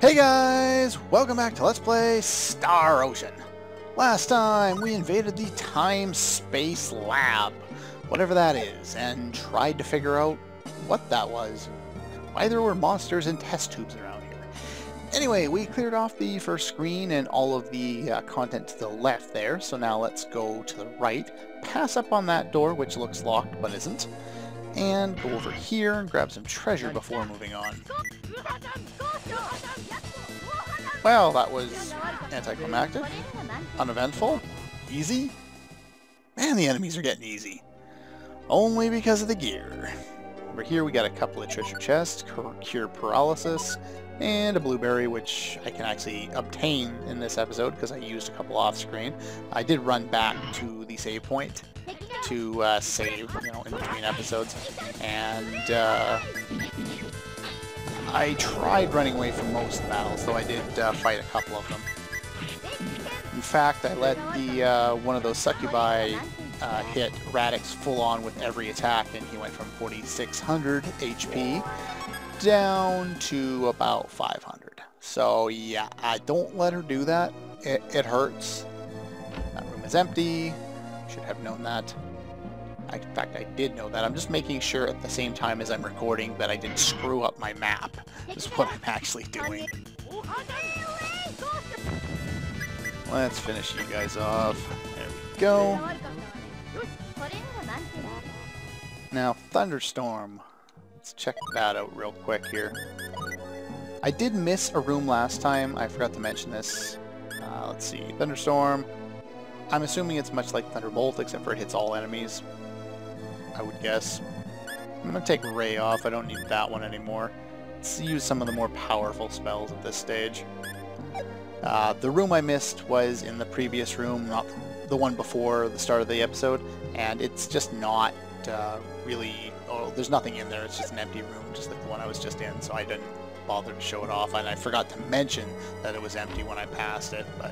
Hey guys! Welcome back to Let's Play Star Ocean. Last time we invaded the Time-Space Lab, whatever that is, and tried to figure out what that was. Why there were monsters and test tubes around here. Anyway, we cleared off the first screen and all of the content to the left there, so now let's go to the right, pass up on that door which looks locked but isn't, and go over here and grab some treasure before moving on. Well, that was anticlimactic, uneventful, easy. Man, the enemies are getting easy. Only because of the gear. Over here we got a couple of treasure chests, cure paralysis, and a blueberry, which I can actually obtain in this episode because I used a couple off screen. I did run back to the save point to save, in between episodes, and I tried running away from most of the battles, though I did fight a couple of them. In fact, I let the one of those succubi hit Radix full on with every attack, and he went from 4,600 HP down to about 500. So yeah, I don't let her do that. It hurts. That room is empty. Should have known that. In fact, I did know that. I'm just making sure at the same time as I'm recording that I didn't screw up my map. This is what I'm actually doing. Let's finish you guys off. There we go. Now, Thunderstorm. Let's check that out real quick here. I did miss a room last time. I forgot to mention this. Let's see. Thunderstorm. I'm assuming it's much like Thunderbolt, except for it hits all enemies, I would guess. I'm going to take Ray off. I don't need that one anymore. Let's use some of the more powerful spells at this stage. The room I missed was in the previous room, not the one before the start of the episode, and it's just not really... Oh, there's nothing in there. It's just an empty room, just like the one I was just in, so I didn't bother to show it off, and I forgot to mention that it was empty when I passed it, but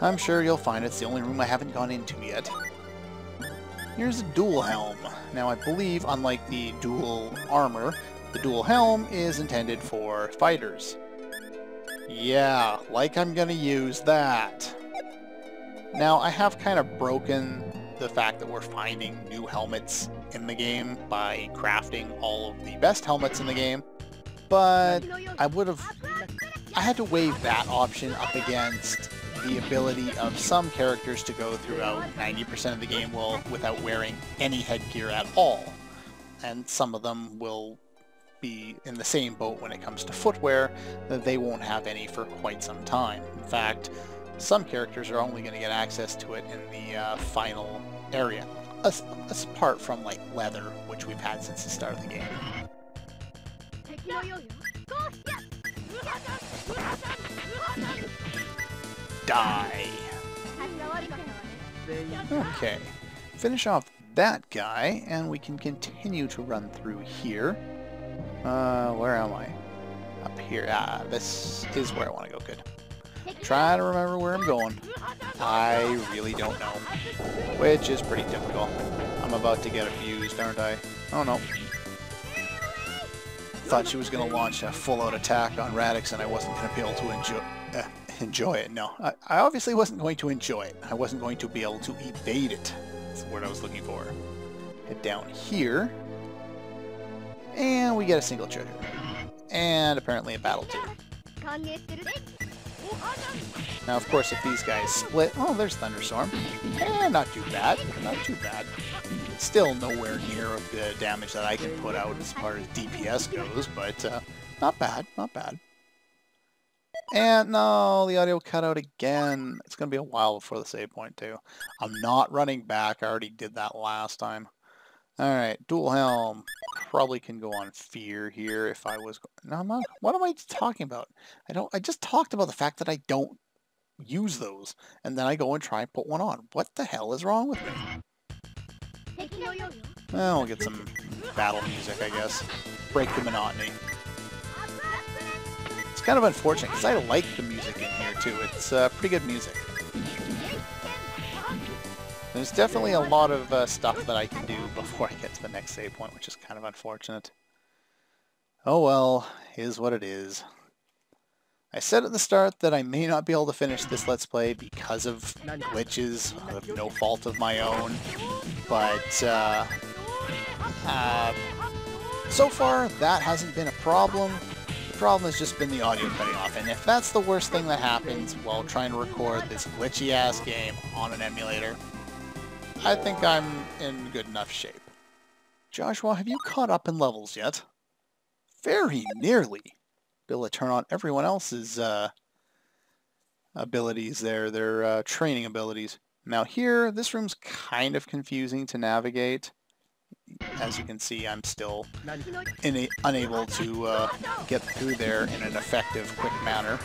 I'm sure you'll find it's the only room I haven't gone into yet. Here's a dual helm. Now I believe, unlike the dual armor, the dual helm is intended for fighters. Yeah, like I'm gonna use that. Now I have kind of broken the fact that we're finding new helmets in the game by crafting all of the best helmets in the game, but I had to weigh that option up against the ability of some characters to go throughout 90% of the game without wearing any headgear at all. And some of them will be in the same boat when it comes to footwear, that they won't have any for quite some time. In fact, some characters are only going to get access to it in the final area, apart from like leather, which we've had since the start of the game. Die. Okay, finish off that guy, and we can continue to run through here. Where am I? Up here. Ah, this is where I want to go. Good. Try to remember where I'm going. I really don't know, which is pretty typical. I'm about to get abused, aren't I? Oh no. Thought she was going to launch a full-out attack on Radix, and I wasn't going to be able to enjoy it. No, I obviously wasn't going to enjoy it. I wasn't going to be able to evade it. That's the word I was looking for. Head down here, and we get a single treasure. And apparently a battle too. Now, of course, if these guys split... Oh, there's Thunderstorm. Not too bad. Not too bad. Still nowhere near the damage that I can put out as far as DPS goes, but not bad. Not bad. And no, the audio cut out again. It's going to be a while before the save point, too. I'm not running back. I already did that last time. Alright, dual helm. Probably can go on fear here if I was... No, I'm not... What am I talking about? I just talked about the fact that I don't use those, and then I go and try and put one on. What the hell is wrong with me? Well, we'll get some battle music, I guess. Break the monotony. It's kind of unfortunate, because I like the music in here, too. It's pretty good music. There's definitely a lot of stuff that I can do before I get to the next save point, which is kind of unfortunate. Oh well, is what it is. I said at the start that I may not be able to finish this Let's Play because of glitches of no fault of my own, but so far that hasn't been a problem. The problem has just been the audio cutting off, and if that's the worst thing that happens while trying to record this glitchy-ass game on an emulator, I think I'm in good enough shape. Joshua, have you caught up in levels yet? Very nearly. Be able to turn on everyone else's abilities there, their training abilities. Now here, this room's kind of confusing to navigate. As you can see, I'm still unable to get through there in an effective, quick manner.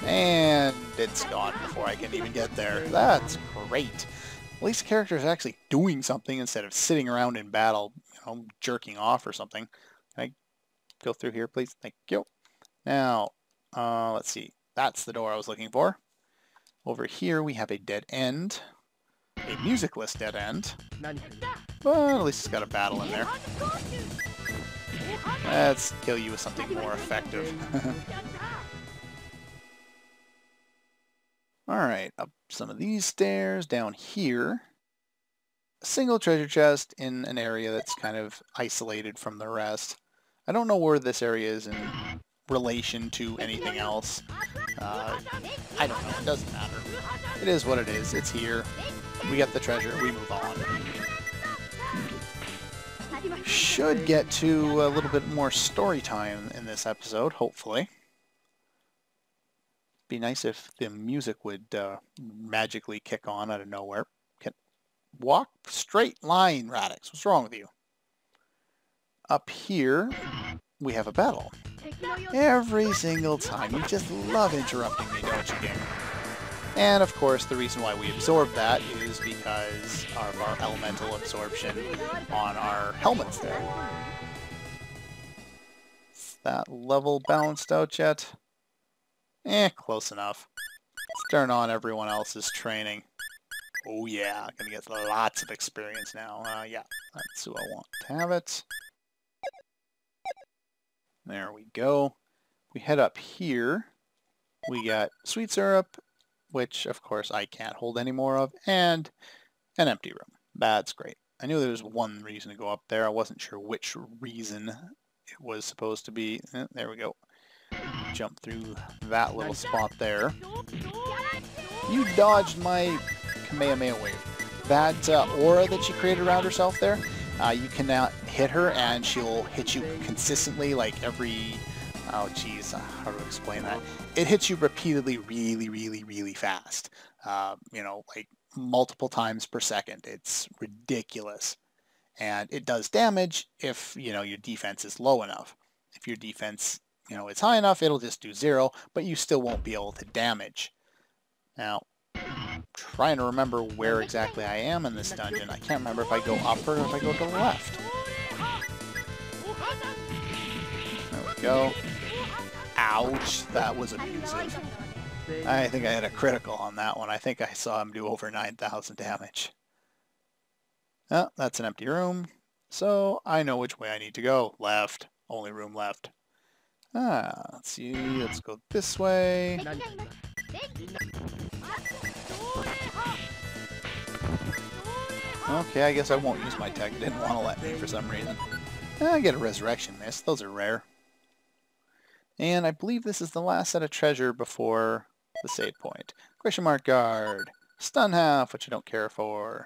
And it's gone before I can even get there. That's great. At least the character is actually doing something instead of sitting around in battle, you know, jerking off or something. Can I go through here, please? Thank you. Now, let's see. That's the door I was looking for. Over here we have a dead end. A musicless dead end. Well, at least it's got a battle in there. Let's kill you with something more effective. Alright, up some of these stairs, down here. A single treasure chest in an area that's kind of isolated from the rest. I don't know where this area is in relation to anything else. I don't know, it doesn't matter. It is what it is, it's here. We get the treasure, we move on. Should get to a little bit more story time in this episode, hopefully. Be nice if the music would magically kick on out of nowhere. Walk straight line, Radix. What's wrong with you? Up here, we have a battle. Every single time. You just love interrupting me, don't you, game? And, of course, the reason why we absorb that is because of our elemental absorption on our helmets there. Is that level balanced out yet? Close enough. Let's turn on everyone else's training. Oh yeah, gonna get lots of experience now. Yeah, that's who I want to have it. There we go. We head up here. We got sweet syrup, which of course I can't hold any more of, and an empty room. That's great. I knew there was one reason to go up there. I wasn't sure which reason it was supposed to be. There we go. Jump through that little spot there. You dodged my Kamehameha wave. That aura that she created around herself there, you can now hit her and she'll hit you consistently, like every... Oh geez, how to explain that? It hits you repeatedly really fast. You know, like multiple times per second. It's ridiculous. And it does damage if, you know, your defense is low enough. If your defense, you know, it's high enough, it'll just do 0, but you still won't be able to damage. Now, trying to remember where exactly I am in this dungeon. I can't remember if I go up or if I go to the left. There we go. Ouch, that was abusive. I think I had a critical on that one. I think I saw him do over 9,000 damage. Oh, that's an empty room. So I know which way I need to go. Left. Only room left. Let's see. Let's go this way. Okay, I guess I won't use my tech. It didn't want to let me for some reason. I get a resurrection miss. Those are rare. And I believe this is the last set of treasure before the save point. Question mark guard. Stun half, which I don't care for.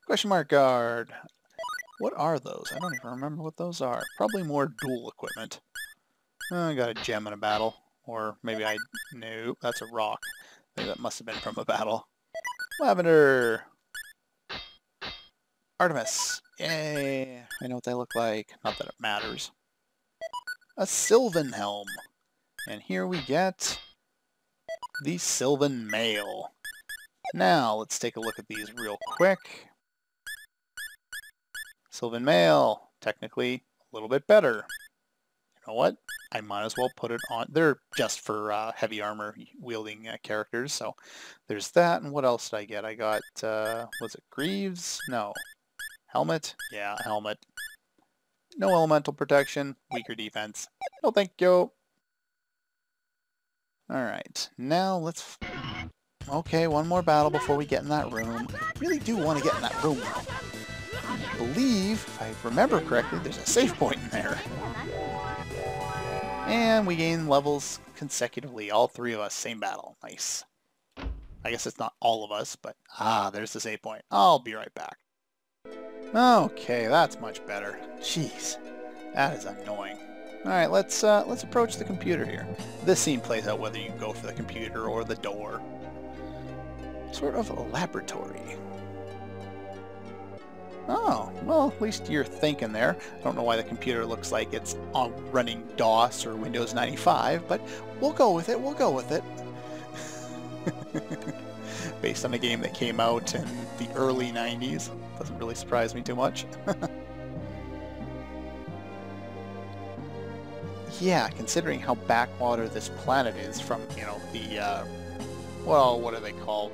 Question mark guard. What are those? I don't even remember what those are. Probably more dual equipment. I got a gem in a battle. Or maybe I... Nope, that's a rock. Maybe that must have been from a battle. Lavender! Artemis! Yay! I know what they look like. Not that it matters. A Sylvan Helm! And here we get... the Sylvan Mail. Now, let's take a look at these real quick. Sylvan Mail, technically a little bit better. You know what? I might as well put it on. They're just for heavy armor wielding characters, so there's that. And what else did I get? I got, was it Greaves? No. Helmet? Yeah, helmet. No elemental protection, weaker defense. No thank you. Alright, now let's... Okay, one more battle before we get in that room. I really do want to get in that room, though. I believe, if I remember correctly, there's a save point in there. And we gain levels consecutively, all three of us, same battle. Nice. I guess it's not all of us, but there's the save point. I'll be right back. Okay, that's much better. Jeez, that is annoying. Alright, let's approach the computer here. This scene plays out whether you go for the computer or the door. Sort of a laboratory. Oh, well, at least you're thinking there. I don't know why the computer looks like it's on running DOS or Windows 95, but we'll go with it, we'll go with it. Based on a game that came out in the early 90s. Doesn't really surprise me too much. Yeah, considering how backwater this planet is from, you know, the, well, what are they called?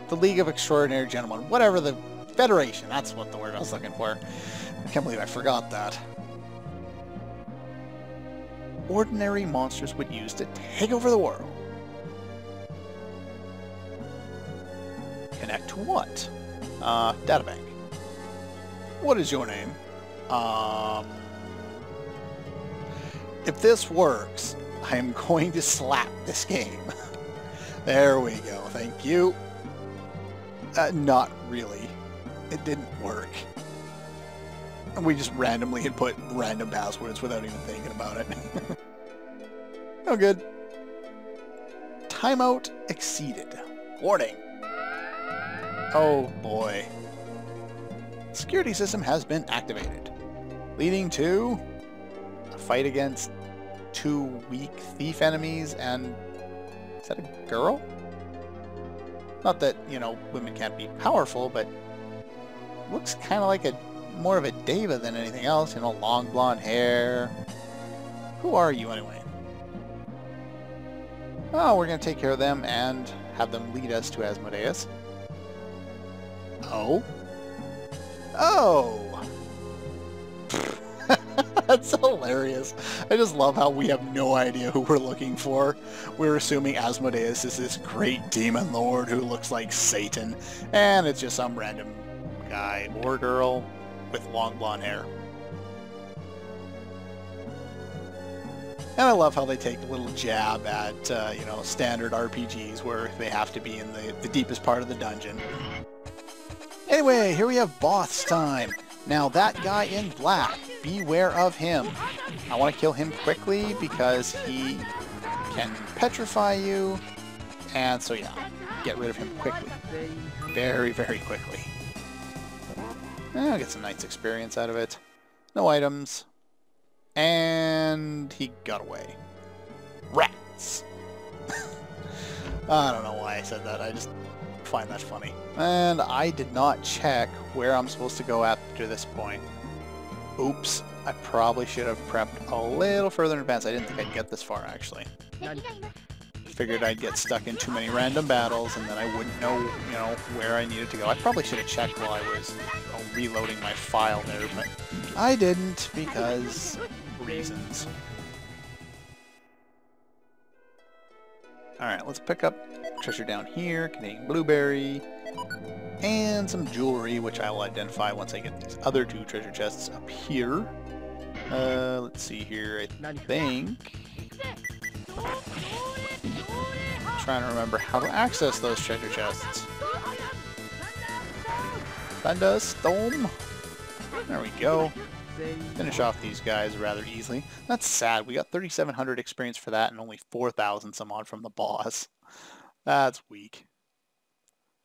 The League of Extraordinary Gentlemen. Whatever, the Federation. That's what the word I was looking for. I can't believe I forgot that. Ordinary monsters would use to take over the world. Connect to what? Databank. What is your name? If this works, I am going to slap this game. There we go, thank you. Not really. It didn't work. We just randomly had put random passwords without even thinking about it. Oh, good. Timeout exceeded. Warning. Oh boy. Security system has been activated, leading to a fight against two weak thief enemies and... Is that a girl? Not that, you know, women can't be powerful, but looks kind of like a more of a diva than anything else, you know, long blonde hair. Who are you anyway? Oh, we're going to take care of them and have them lead us to Asmodeus. Oh? Oh! That's hilarious. I just love how we have no idea who we're looking for. We're assuming Asmodeus is this great demon lord who looks like Satan, and it's just some random guy or girl with long blonde hair. And I love how they take a little jab at, you know, standard RPGs where they have to be in the deepest part of the dungeon. Anyway, here we have boss time. Now that guy in black, beware of him. I want to kill him quickly because he can petrify you. And so yeah, get rid of him quickly. Very, very quickly. I'll get some nice experience out of it. No items. And he got away. Rats! I don't know why I said that, I just find that funny. And I did not check where I'm supposed to go after this point. Oops, I probably should have prepped a little further in advance. I didn't think I'd get this far, actually. Figured I'd get stuck in too many random battles and then I wouldn't know, you know, where I needed to go. I probably should have checked while I was reloading my file there, but I didn't because reasons. Alright, let's pick up treasure down here, Canadian blueberry, and some jewelry, which I will identify once I get these other two treasure chests up here. Let's see here, I think... I'm trying to remember how to access those treasure chests. Thunderstorm? There we go. Finish off these guys rather easily. That's sad. We got 3,700 experience for that and only 4,000 some odd from the boss. That's weak.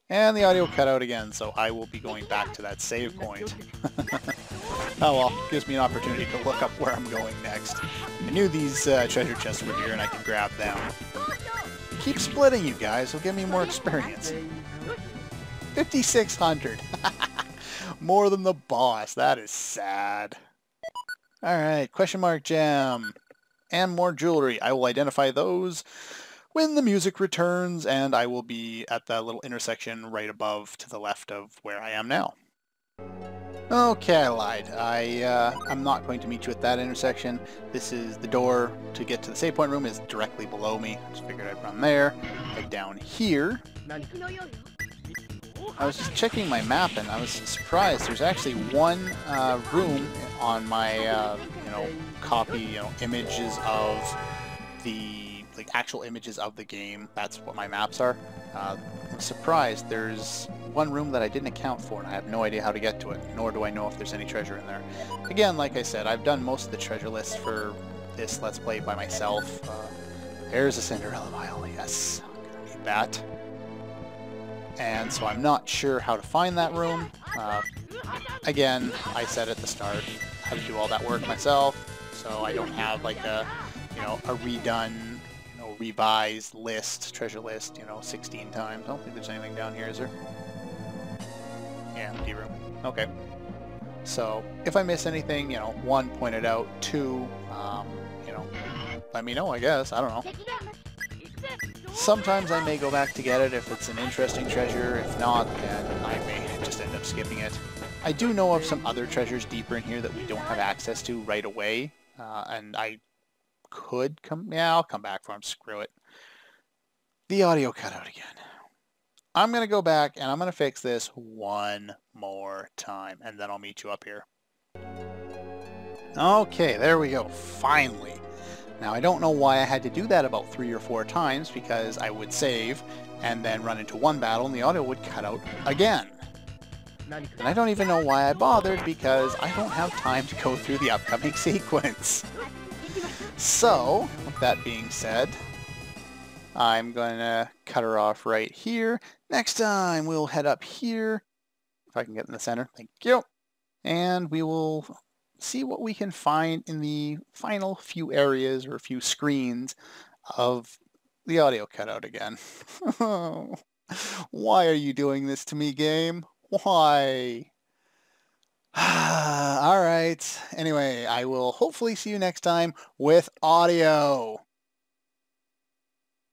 And the audio cut out again, so I will be going back to that save point. Oh well, gives me an opportunity to look up where I'm going next. I knew these treasure chests were here and I could grab them. Keep splitting, you guys. It'll give me more experience. 5,600. More than the boss. That is sad. Alright, question mark gem. And more jewelry. I will identify those when the music returns, and I will be at that little intersection right above to the left of where I am now. Okay, I lied. I'm not going to meet you at that intersection. This is the door to get to the save point room is directly below me. Just figured I'd run there. Head down here. I was just checking my map and I was surprised. There's actually one room on my, copy, images of the, like, actual images of the game. That's what my maps are. I'm surprised. There's one room that I didn't account for and I have no idea how to get to it, nor do I know if there's any treasure in there. Again, like I said, I've done most of the treasure list for this Let's Play by myself. There's a Cinderella vial, yes. I'm gonna need that. And so I'm not sure how to find that room. Again, I said at the start, I had to do all that work myself, so I don't have like a redone, revised list, treasure list, 16 times. I don't think there's anything down here, is there? Yeah, empty room. Okay. So if I miss anything, one, point it out. Two, let me know, I guess. I don't know. Sometimes I may go back to get it if it's an interesting treasure. If not, then I may just end up skipping it. I do know of some other treasures deeper in here that we don't have access to right away. And I could come... Yeah, I'll come back for them. Screw it. The audio cut out again. I'm going to go back and I'm going to fix this one more time. And then I'll meet you up here. Okay, there we go. Finally. Now, I don't know why I had to do that about 3 or 4 times, because I would save and then run into one battle and the audio would cut out again. And I don't even know why I bothered, because I don't have time to go through the upcoming sequence. So, with that being said, I'm going to cut her off right here. Next time, we'll head up here. If I can get in the center. Thank you. And we will see what we can find in the final few areas or a few screens of the audio cutout again. Why are you doing this to me, game? Why? Alright. Anyway, I will hopefully see you next time with audio.